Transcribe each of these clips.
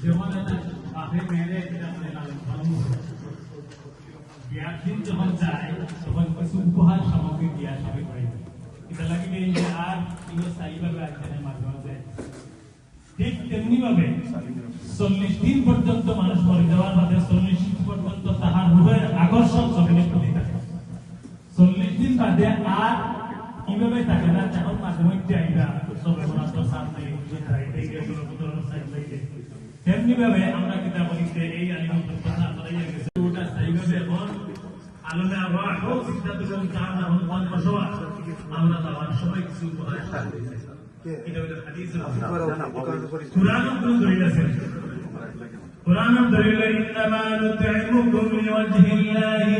যেমন আপনি মেরে ব্যাপদিন যখন যায় তখন কিছু উপহার সামগ্রী দিয়া সবাই করে এটা লাগিলে আর স্থায়ীভাবে আয়োজনের মাধ্যমে ঠিক তেমনি ভাবে 40 দিন পর্যন্ত মানুষ মরে যাওয়ার বাদে 40 দিন পর্যন্ত তাহার রূহের আকর্ষণ জমিনে প্রতি থাকে 40 দিন বাদে আর কিভাবে থাকে না যখন মাঝে মধ্যে আইবা সবে মনাতো সামনে তেমনি ভাবে আমরা কিতাব বলিতে এই আলিমুল কথা বলে গেছে ওটা স্থায়ীভাবে এখন আলমে আবার হোক সিদ্ধান্ত করে কারণ এখন কোন বসবা আমরা তার সবাই কিছু উপহার এটা হলো হাদিস কুরআন দলিল আছে কুরআন দলিল ইন্নামা নুতইমুকুম লিওয়াজহিল্লাহি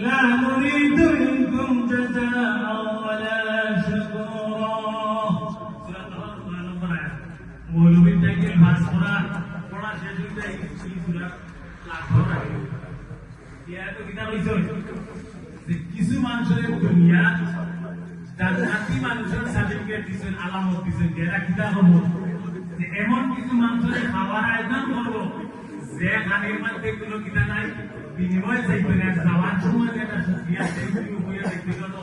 লা নুরিদু মিনকুম জাযাআন ওয়ালা শুকুরা সূরা কুরআন নম্বর মৌলবী থেকে ভাস পড়া শেষ হইতে এই সূরা লাখো রাখে ইয়া তো কিতাব হইছে যে কিছু মানুষের দুনিয়া জান্নাতি মানুষের সার্টিফিকেট দিবেন আলামত দিবেন এরা কিতাব হলো যে এমন কিছু মানুষের খাবার আয়োজন করব যে খানির মধ্যে কোনো কিতা নাই বিনিময় চাইবে না যাওয়ার সময় যেটা সুবিধা সেই হইয়া দেখতে গেল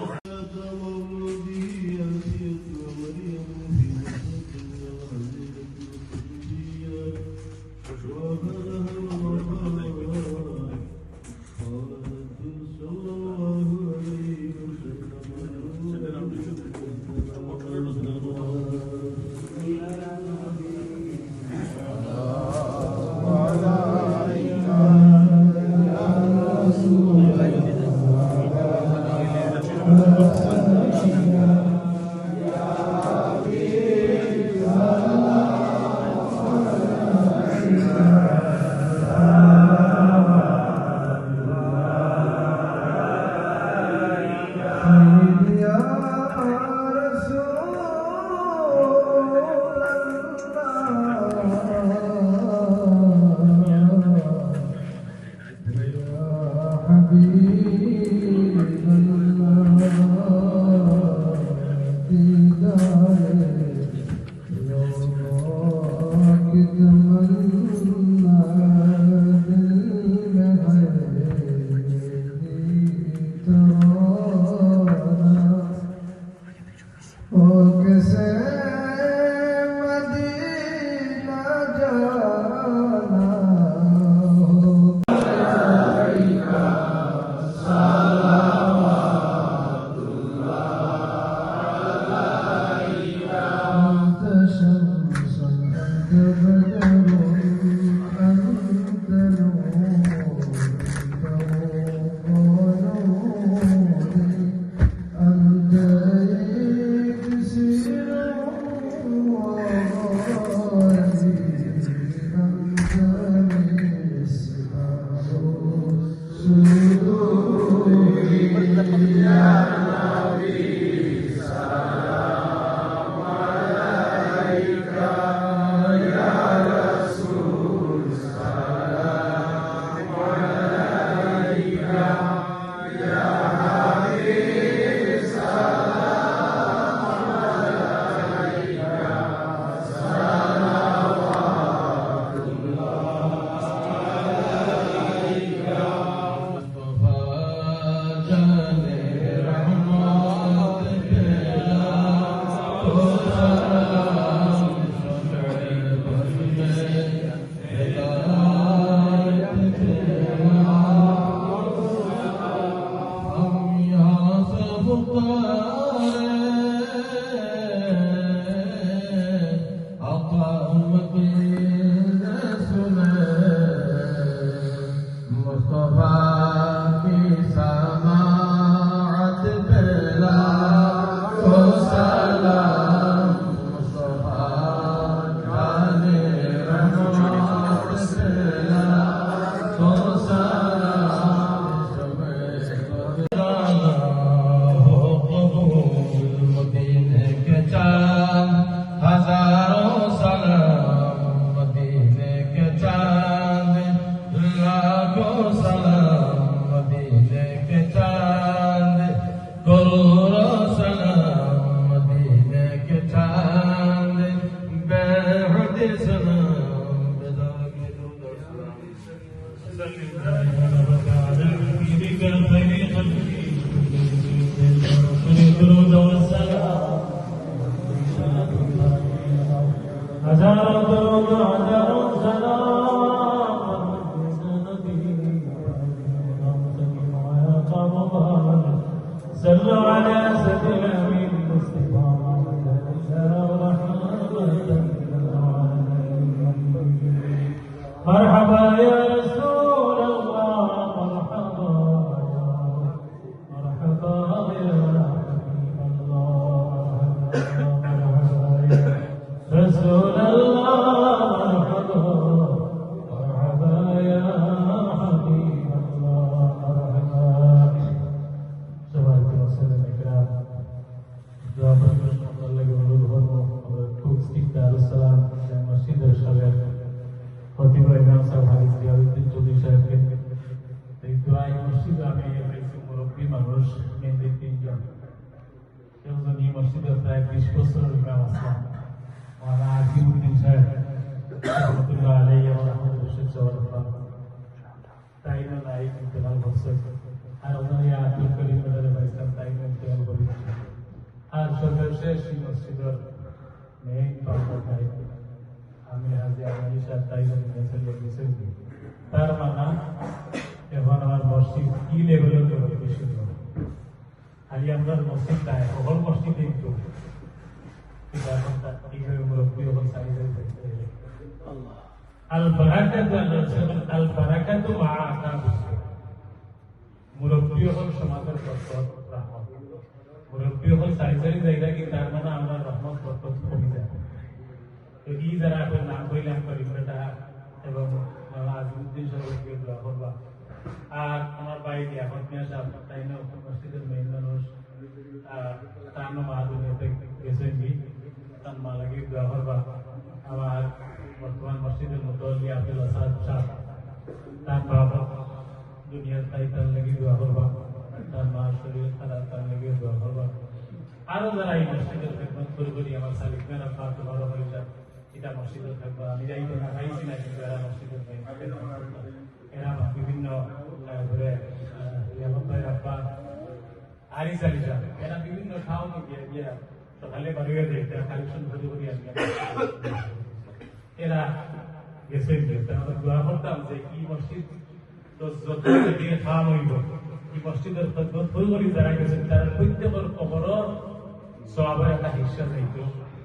رسول الله مرحبا يا حبيب الله مرحبا সবাইকে আসসালামু আলাইকুম জবাব প্রশ্ন লাগে অনুরোধ করব আমরা খুব স্টিকটা আসসালাম মসজিদের সাহেব খতিব ইমাম সাহেব হাফিজ জিয়াউদ্দিন চৌধুরী সাহেবকে এই দোয়াই মসজিদ আমি একজন মুরব্বী মানুষ মেনলি তিনজন কেউজন এই মসজিদে প্রায় 20 বছরের ইমাম আসলাম মাওলানা আজিমউদ্দিন সাহেব রহমতুল্লাহ আলাইহি ওয়া রাহমাতুল্লাহ তাই না নাই ইন্তেকাল করছে আর ওনার আব্দুল করিম ইসলাম তাই না ইন্তেকাল করেছে আর সর্বশেষ এই মসজিদের মেইন পার্টনার আমি হাজি আলী সাহেব তাই না গেছেন তার মানে এখন আমার মসজিদ কি লেভেলের জন্য বেশি খালি আমরা মসজিদটা সকল মসজিদে একটু মুরব্বী হল সমাজের বরকত রহমত মুরব্বী হল সারি সারি জায়গা কি তার মানে আমার রহমত বরকত কমে যায় তো এই যারা আপনার নাম কইলাম করিমটা এবং আজিমউদ্দিন সাহেবকে দোয়া করবা আর আমার বাইরে এখন সাহেব তাই না মসজিদের মেইন মানুষ তার মাহাদুনিয়াতে গেছেন কি তার মালাকে দোয়া করবা আমার বর্তমান মসজিদের মুতওয়াল্লি আব্দুল আসাদ সাহেব তার বাবা দুনিয়ার তাই তার লেগে দোয়া করবা তার মা শরীর খারাপ তার লেগে দোয়া করবা আরো যারা এই মসজিদের খেদমত করি আমার সালিক মেন আপনার তোমার হয়েছে এটা মসজিদের থাকবা আমি যাইতে না খাইছি না কিন্তু এরা মসজিদের এরা বিভিন্ন ঘুরে আরিস আলিসা এরা বিভিন্ন খাওয়ানো গিয়ে সকালে বাড়িয়ে দেয় কালেকশন করে করি আমি এরা গেছে আমরা দোয়া করতাম যে এই মসজিদ তো যত দিয়ে খাওয়ানো হইব এই মসজিদের ফুল করি যারা গেছেন তারা প্রত্যেকের কবরর সবার একটা হিস্সা চাইতো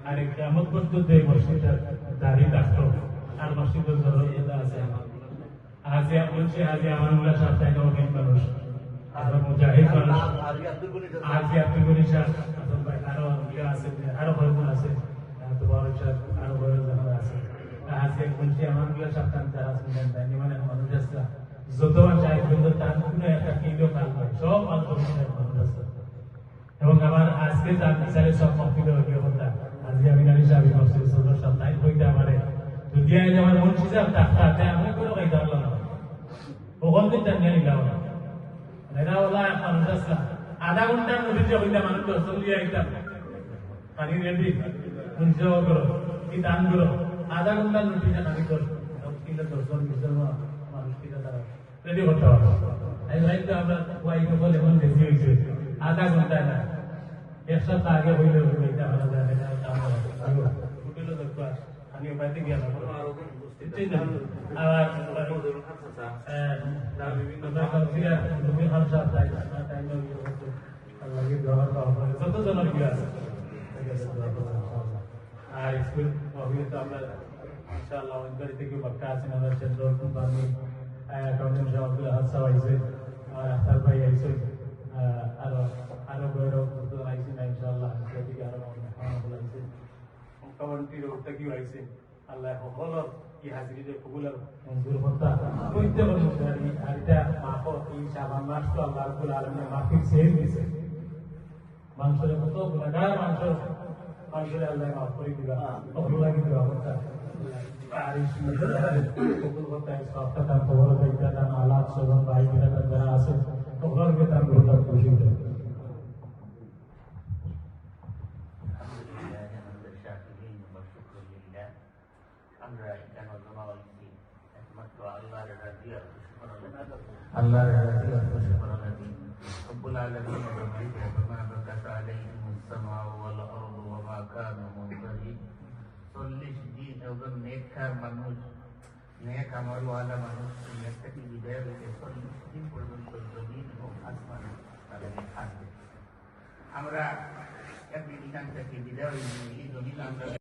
আর এই কেমন পর্যন্ত এই মসজিদটা দাঁড়িয়ে থাকতো আর মসজিদের জরুরতা আছে আজকে বলছি আজকে আমানুল্লাহ সাহেব তাই অনেক মানুষ আর মুজাহিদ মানুষ আজকে আব্দুল গনি সাহেব আরো আছে আরো কয়েকজন আছে তোমার আরো কয়েকজন আছে আজকে বলছি আমানুল্লাহ সাহেব যারা আছেন তাই মানে মানুষ আছে যত চাই কিন্তু তার কোনো একটা কিলো কাল হয় সব মানুষ আছে এবং আমার আজকে যার বিচারে সব মফিল হইবে কথা আজকে আমি নারী সাহেব মসজিদ সদর সাহেব তাই হইতে আমারে যদি আজ আমার মন সিজাব তাতে আমি কোনো কাইতে পারলাম না ওখান থেকে টানিয়ে নিলাম না এরা ওলা মানুষ আসলাম আধা ঘন্টার নদীতে হইলে মানুষ দর্শন দিয়ে আইতাম পানি রেডি পুঞ্জ করো কি দান করো আধা ঘন্টার নদীতে পানি করো কিনা দর্শন মানুষ কিনা তারা রেডি করতে পারবো এই ভাইটা আমরা ওয়াইকে বলে এমন বেশি হয়েছে আধা ঘন্টায় না এক সপ্তাহ আগে হইলে হইবে এটা ভালো যায় হোটেলে দেখতে আমি বাইরে গিয়ে আবার বিভিন্ন যত জনের গিয়ে আছে আর স্কুল অভিজ্ঞতা আমরা ইনশাআল্লাহ অঞ্চল থেকে বাক্কা আছেন আমাদের চন্দ্র কুমারী অ্যাকাউন্টেন্ট সাহেব আব্দুল আহাদ সাহেব আইছে আর আখতার ভাই আইছে আরো আরো বড় আইছে না ইনশাআল্লাহ সেদিকে আরো ভালো আইছে কমিটির ওটা কি আইছে আল্লাহ হল কি হাজিরিতে কবুল মঞ্জুর করতা প্রত্যেক অনুসারী আর এটা মাফ এই শাবান মাস তো আল্লাহ রাব্বুল আলামিন মাফিক সেল দিয়েছে মানুষের কত গুনাহগার মানুষের আল্লাহ মাফ করে দিবা কবুল লাগি দেওয়া করতা আর এই কবুল করতা এই সবটা তার খবর দেইতা তার আলাদ সজন ভাই বিরাদার যারা আছে ওগুলোকে তার গুরুত্ব খুশি দেয় আল্লাহর রাজি আর খুশি করা লাগে রব্বুল আলামিন বলেন মা বাকাত আলাইহিম সামাউ ওয়াল আরদু ওয়া মা কানু মুনকারিন 40 দিন একজন নেককার মানুষ নেক আমলওয়ালা মানুষ দুনিয়া থেকে বিদায় হয়ে 40 দিন পর্যন্ত জমিন ও আসমান তাদের থাকবে আমরা এক দিন থেকে বিদায় হয়ে এই জমিন আমরা